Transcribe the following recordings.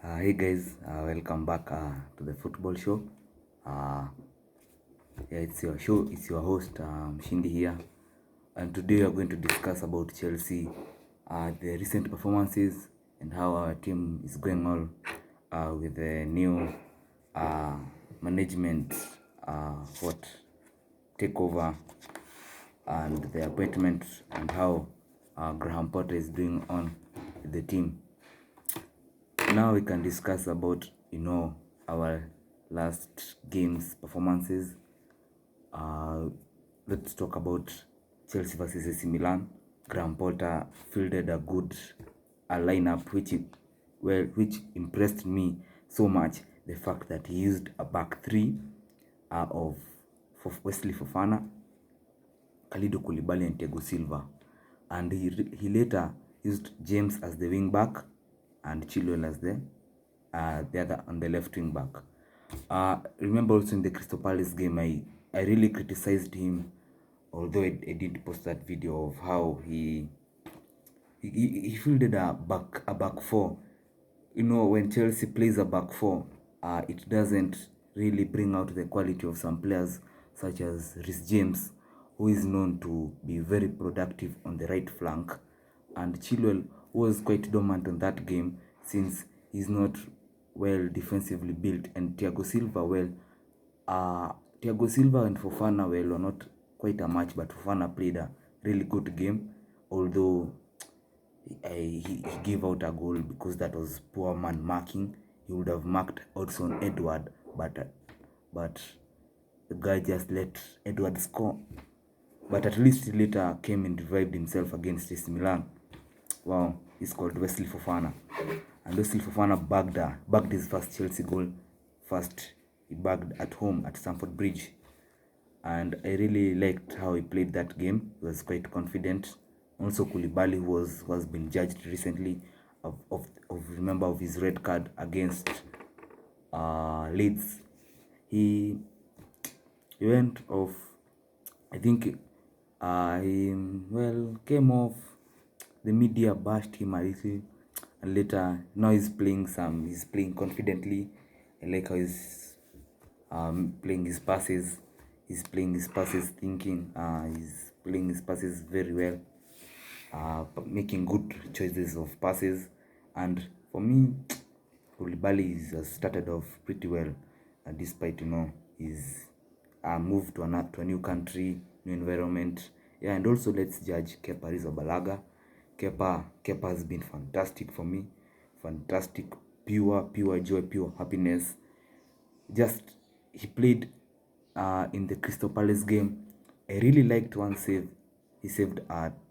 Hey guys, welcome back to the football show. Yeah, it's your show. It's your host Shindi here, and today we are going to discuss about Chelsea, the recent performances, and how our team is going on with the new uh, management, what takeover, and the appointment, and how Graham Potter is doing on the team. Now we can discuss about our last game's performances. Let's talk about Chelsea versus AC Milan. Graham Potter fielded a good lineup, which impressed me so much. The fact that he used a back three of Wesley Fofana, Kalidou Koulibaly, and Thiago Silva, and he later used James as the wing back and Chilwell as the other on the left wing back. Remember also in the Crystal Palace game, I really criticized him, although I did post that video of how he fielded a back four. When Chelsea plays a back four, it doesn't really bring out the quality of some players such as Reece James, who is known to be very productive on the right flank, and Chilwell, who was quite dominant on that game since he's not well defensively built, and Thiago Silva, Thiago Silva and Fofana were not quite a match, but Fofana played a really good game, although he gave out a goal because that was poor man marking. He would have marked Odson Edward, but the guy just let Edward score. But at least he later came and revived himself against AC Milan. Wow, he's called Wesley Fofana. And Wesley Fofana bagged his first Chelsea goal. First, he bagged at home at Stamford Bridge. And I really liked how he played that game. He was quite confident. Also, Koulibaly, who has been judged recently of his red card against Leeds. He went off. I think he came off. The media bashed him a little, and later now he's playing confidently. I like how he's playing his passes. He's playing his passes thinking. He's playing his passes very well, making good choices of passes. And for me, Koulibaly has started off pretty well, despite his move to a new country, new environment. Yeah, and also let's judge Kepa Arrizabalaga. Kepa has been fantastic for me. Fantastic, pure joy, pure happiness. Just he played in the Crystal Palace game. I really liked one save. He saved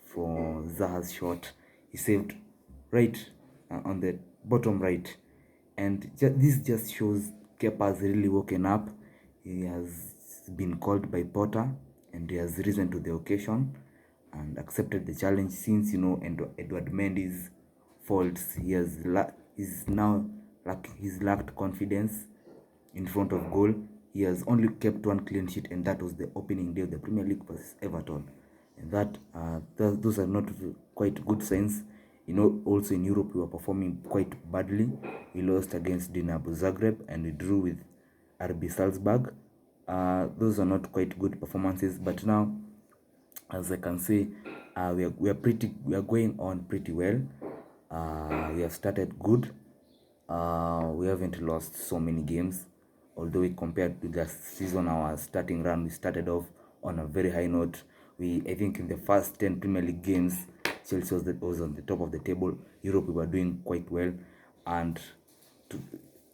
for Zaha's shot. He saved right on the bottom right, and this just shows Kepa has really woken up. He has been called by Potter, and he has risen to the occasion and accepted the challenge. Since Edward Mendy's faults, he's lacked confidence in front of goal. He has only kept one clean sheet, and that was the opening day of the Premier League versus Everton. And those are not quite good signs. Also in Europe, we were performing quite badly. We lost against Dinamo Zagreb and we drew with RB Salzburg. Those are not quite good performances. But now, as I can say, we are going on pretty well. We have started good. We haven't lost so many games, although we compared to the season, our starting run, we started off on a very high note. I think in the first 10 Premier League games, Chelsea was on the top of the table. Europe, we were doing quite well, and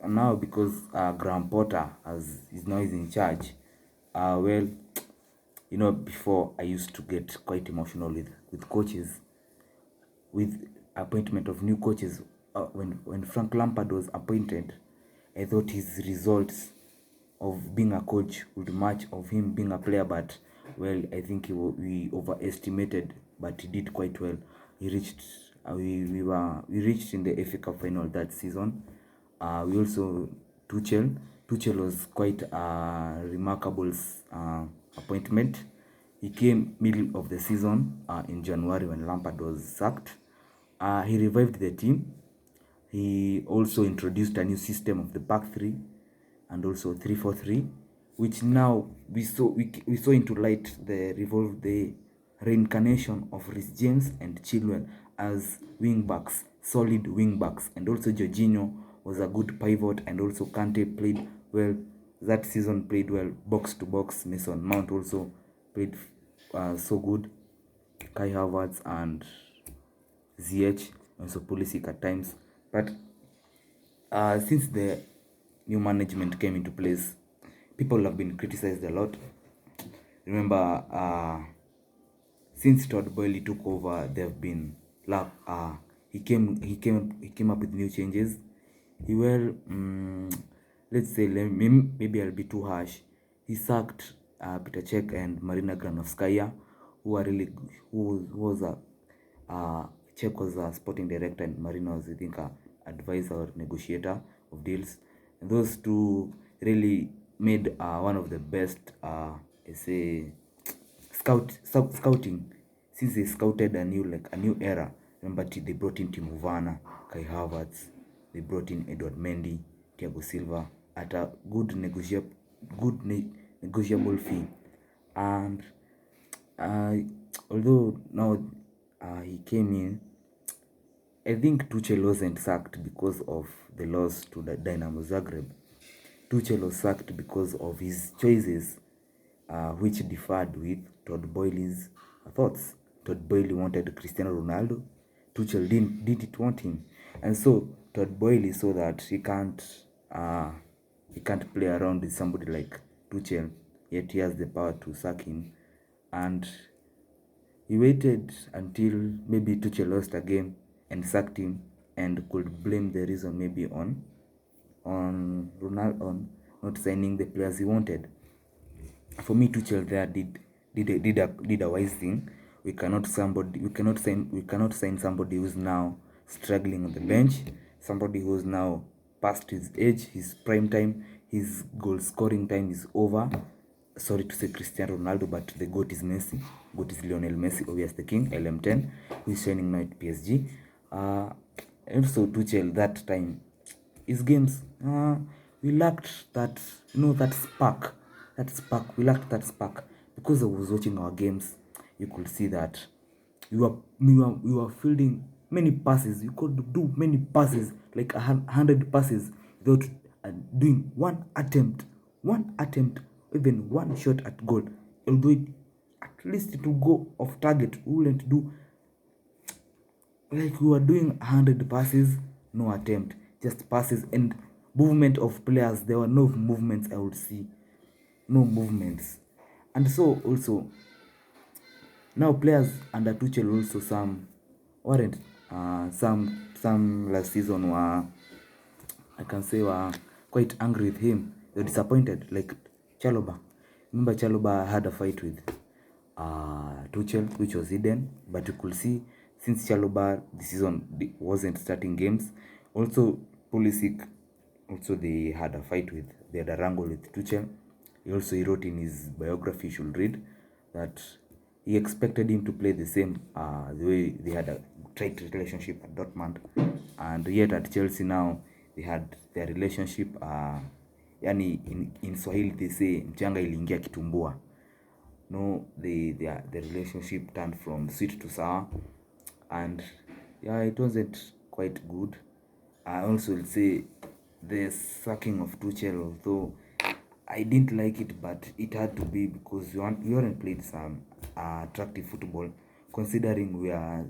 now because Graham Potter is now in charge, before I used to get quite emotional with coaches, with appointment of new coaches. When Frank Lampard was appointed, I thought his results of being a coach would match of him being a player, but I think we overestimated, but he did quite well. He reached we reached in the FA Cup final that season. We also Tuchel was quite a remarkable appointment. He came middle of the season in January when Lampard was sacked. He revived the team. He also introduced a new system of the back three and also 3-4-3, which now we saw into light the reincarnation of Rhys James and Chilwell as wing backs, solid wing backs, and also Jorginho was a good pivot, and also Kante played well that season, played well box to box. Mason Mount also played so good. Kai Havertz and ZH, also Pulisic at times. But since the new management came into place, people have been criticized a lot. Remember, since Todd Boehly took over, there have been he came up with new changes. He let's say maybe I'll be too harsh. He sacked Peter Cech and Marina Granovskaya, who are really who was a Cech was a sporting director and Marina was, I think, a advisor or negotiator of deals. And those two really made one of the best, I say, scouting, since they scouted a new era. Remember, they brought in Timo Werner, Kai Havertz, they brought in Edward Mendy, Thiago Silva at a good negotiable fee. And although now he came in, I think Tuchel wasn't sacked because of the loss to the Dynamo Zagreb. Tuchel was sacked because of his choices, which differed with Todd Boehly's thoughts. Todd Boehly wanted Cristiano Ronaldo. Tuchel didn't want him, and so Todd Boehly saw that he can't play around with somebody like Tuchel. Yet he has the power to sack him, and he waited until maybe Tuchel lost a game and sacked him, and could blame the reason maybe on Ronaldo, on not signing the players he wanted. For me, Tuchel there did a wise thing. We cannot sign somebody who's now struggling on the bench, somebody who's now past his age, his prime time, his goal scoring time is over. Sorry to say Cristiano Ronaldo, but the GOAT is Messi. GOAT is Lionel Messi, obviously the king, LM10, who is shining now at PSG. Also Tuchel that time, his games, we lacked that, that spark. We lacked that spark. Because I was watching our games, you could see that we were fielding many passes. You could do many passes, like 100 passes, without doing one attempt, even one shot at goal. Although at least to go off target, we wouldn't do, like we were doing 100 passes, no attempt, just passes and movement of players. There were no movements, I would see, no movements. And so also now players under Tuchel also some weren't some last season were, I can say, were quite angry with him. They were disappointed, like Chalobah. Remember Chalobah had a fight with Tuchel, which was hidden, but you could see since Chalobah this season wasn't starting games. Also Pulisic, also they had a fight with, they had a wrangle with Tuchel. He wrote in his biography, you should read, that he expected him to play the same the way they had a tight relationship at Dortmund, and yet at Chelsea now they had their relationship yani in Swahili they say mchanga iliingia kitumbua. No, the relationship turned from sweet to sour, and yeah, it wasn't quite good. I also will say the sacking of Tuchel, although I didn't like it, but it had to be because we haven't played some attractive football. Considering we are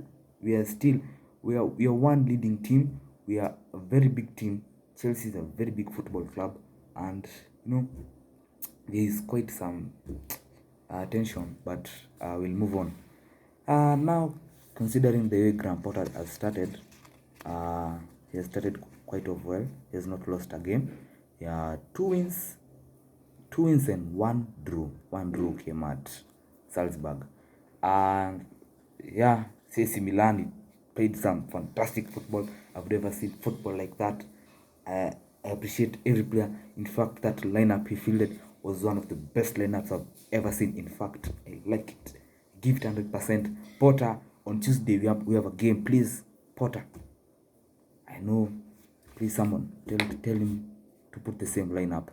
one leading team, we are a very big team. Chelsea is a very big football club, and there is quite some tension. But we'll move on. Now, considering the way Graham Potter has started, he has started quite well. He has not lost a game. Yeah, two wins and one draw. One draw came at Salzburg. And yeah, AC Milan played some fantastic football. I've never seen football like that. I appreciate every player. In fact, that lineup he fielded was one of the best lineups I've ever seen. In fact, I like it. Give it 100%. Potter, on Tuesday we have a game. Please, Potter. I know Please, someone tell him to put the same lineup.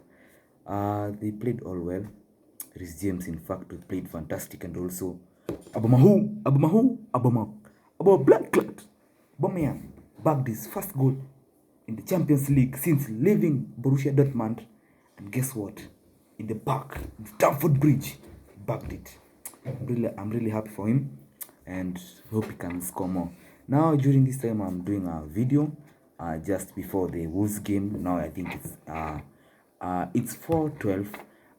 They played all well. Rhys James, in fact, played fantastic, and also Aubameyang, blood clot. Aubameyang bagged his first goal in the Champions League since leaving Borussia Dortmund, and guess what? In the park, in Stamford Bridge, bagged it. I'm really happy for him, and hope he can score more. Now, during this time, I'm doing a video just before the Wolves game. Now, I think it's 4:12,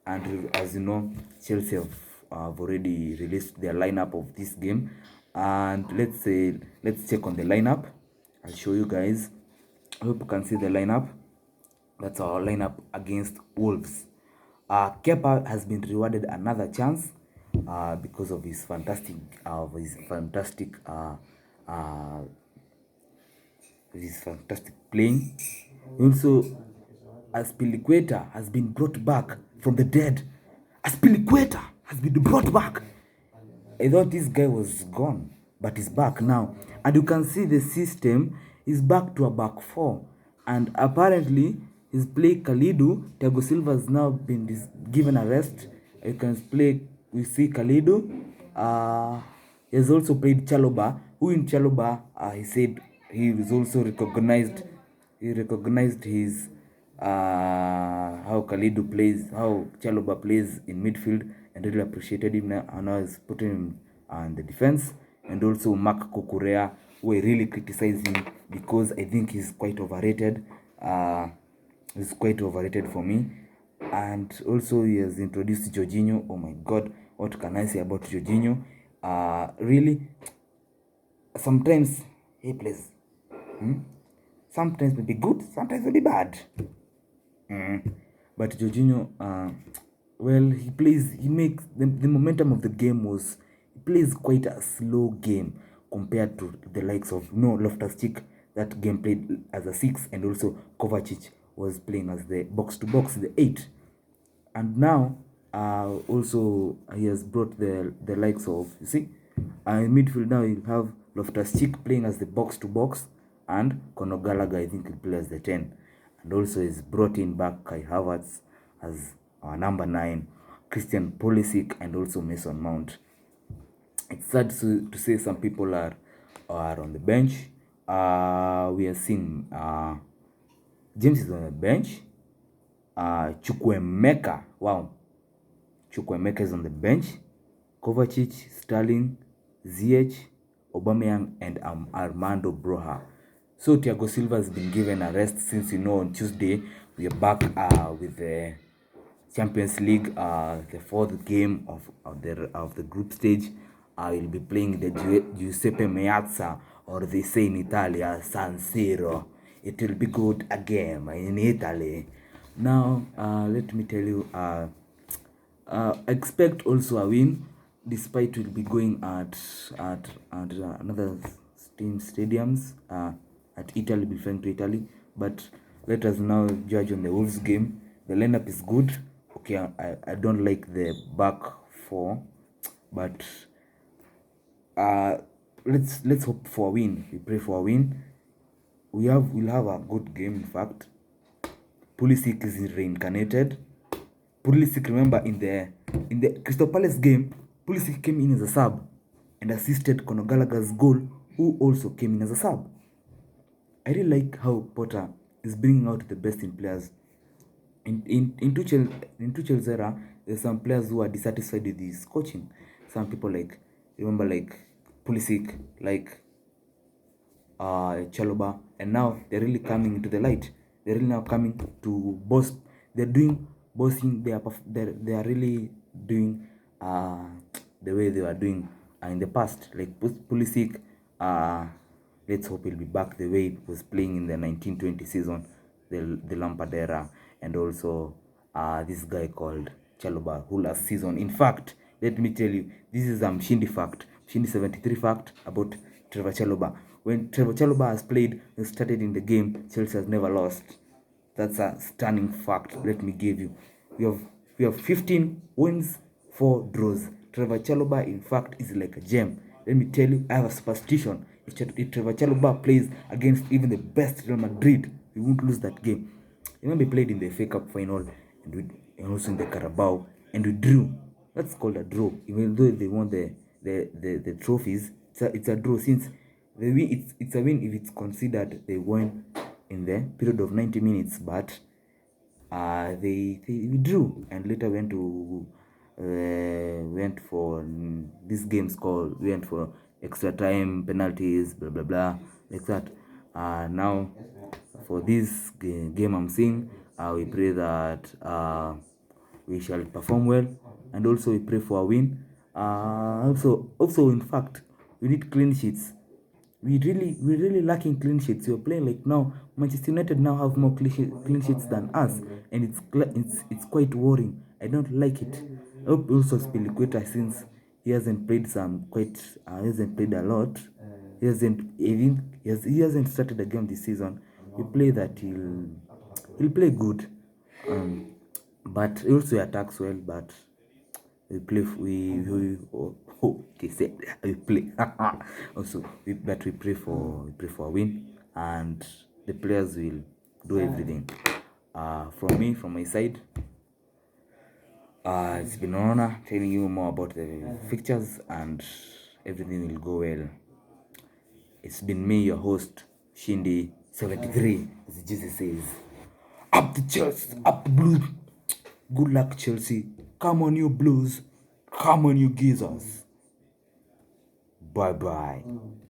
and as you know, Chelsea have already released their lineup of this game. And let's check on the lineup. I'll show you guys. I hope you can see the lineup. That's our lineup against Wolves. Kepa has been rewarded another chance because of his fantastic playing. Also, Aspilicueta has been brought back from the dead. Aspilicueta has been brought back. I thought this guy was gone, but he's back now. And you can see the system is back to a back four. And apparently, his play Kalidu. Thiago Silva has now been given a rest. You can play, we see Kalidu. He has also played Chalobah. Who in Chalobah, he said he was also recognized. He recognized his how Kalidu plays, how Chalobah plays in midfield, and really appreciated him. Now he's putting him on the defense. And also Marc Cucurella, who I really criticize him because I think he's quite overrated. He's quite overrated for me. And also he has introduced Jorginho. Oh my God, what can I say about Jorginho? Really, sometimes he plays. Sometimes may be good, sometimes may be bad. But Jorginho, well, he makes the momentum of the game was, he plays quite a slow game compared to the likes of Loftus-Cheek. That game played as a 6, and also Kovacic was playing as the box-to-box, the 8. And now, also he has brought the likes of, you see, in midfield now you have Loftus-Cheek playing as the box-to-box, and Conor Gallagher, I think, will play as the 10. And also he's brought in back Kai Havertz as our number 9, Christian Pulisic, and also Mason Mount. It's sad to say some people are on the bench. We are seeing James is on the bench. Chukwuemeka, wow. Chukwuemeka is on the bench. Kovacic, Sterling, Ziyech, Aubameyang, and Armando Broja. So Thiago Silva has been given a rest since, on Tuesday we are back with the Champions League, the 4th game of the group stage. We'll be playing the Giuseppe Meazza, or they say in Italia, San Siro. It will be good again in Italy. Now, let me tell you, expect also a win, despite we'll be going at another stadiums at Italy, referring to Italy. But let us now judge on the Wolves game. The lineup is good. Okay, I don't like the back four, but let's hope for a win. We pray for a win. We'll have a good game. In fact, Pulisic is reincarnated. Pulisic, remember, in the Crystal Palace game, Pulisic came in as a sub and assisted Conor Gallagher's goal, who also came in as a sub. I really like how Potter is bringing out the best in players. In Tuchel's era, there's some players who are dissatisfied with his coaching. Some people like Pulisic, like Chalobah, and now they're really coming into the light. They're really now coming to boss. They're doing bossing. They are really doing the way they were doing in the past. Like Pulisic, let's hope he'll be back the way he was playing in the 1920 season, the Lampard era, and also this guy called Chalobah, who last season. In fact, let me tell you, this is a Mshindi fact, Mshindi 73 fact about Trevor Chalobah. When Trevor Chalobah has played and started in the game, Chelsea has never lost. That's a stunning fact. Let me give you. We have 15 wins, 4 draws. Trevor Chalobah, in fact, is like a gem. Let me tell you, I have a superstition. If Trevor Chalobah plays against even the best Real Madrid, We won't lose that game. Remember, we played in the FA Cup final and also in the Carabao, and we drew. That's called a draw. Even though they won the trophies, it's a draw since the win. It's a win if it's considered they won in the period of 90 minutes, but they withdrew and later went for these games called went for extra time, penalties, blah blah blah, like that. Now for this game I'm seeing, we pray that we shall perform well, and also we pray for a win. Also in fact, we need clean sheets. We really lacking clean sheets. You're playing like now. Manchester United now have more clean sheets than us, and it's quite worrying. I don't like it. I hope also Spiliqueta, since he hasn't played he hasn't played a lot. He hasn't started a game this season. We play that he'll play good. But he also attacks well, but we play they said we play also but we pray for a win, and the players will do everything. From my side, it's been an honor telling you more about the fixtures, and everything will go well. It's been me, your host, Shindi 73, as Jesus says. Up the Chelsea, up the Blues. Good luck, Chelsea. Come on, you Blues. Come on, you Geezers. Bye bye.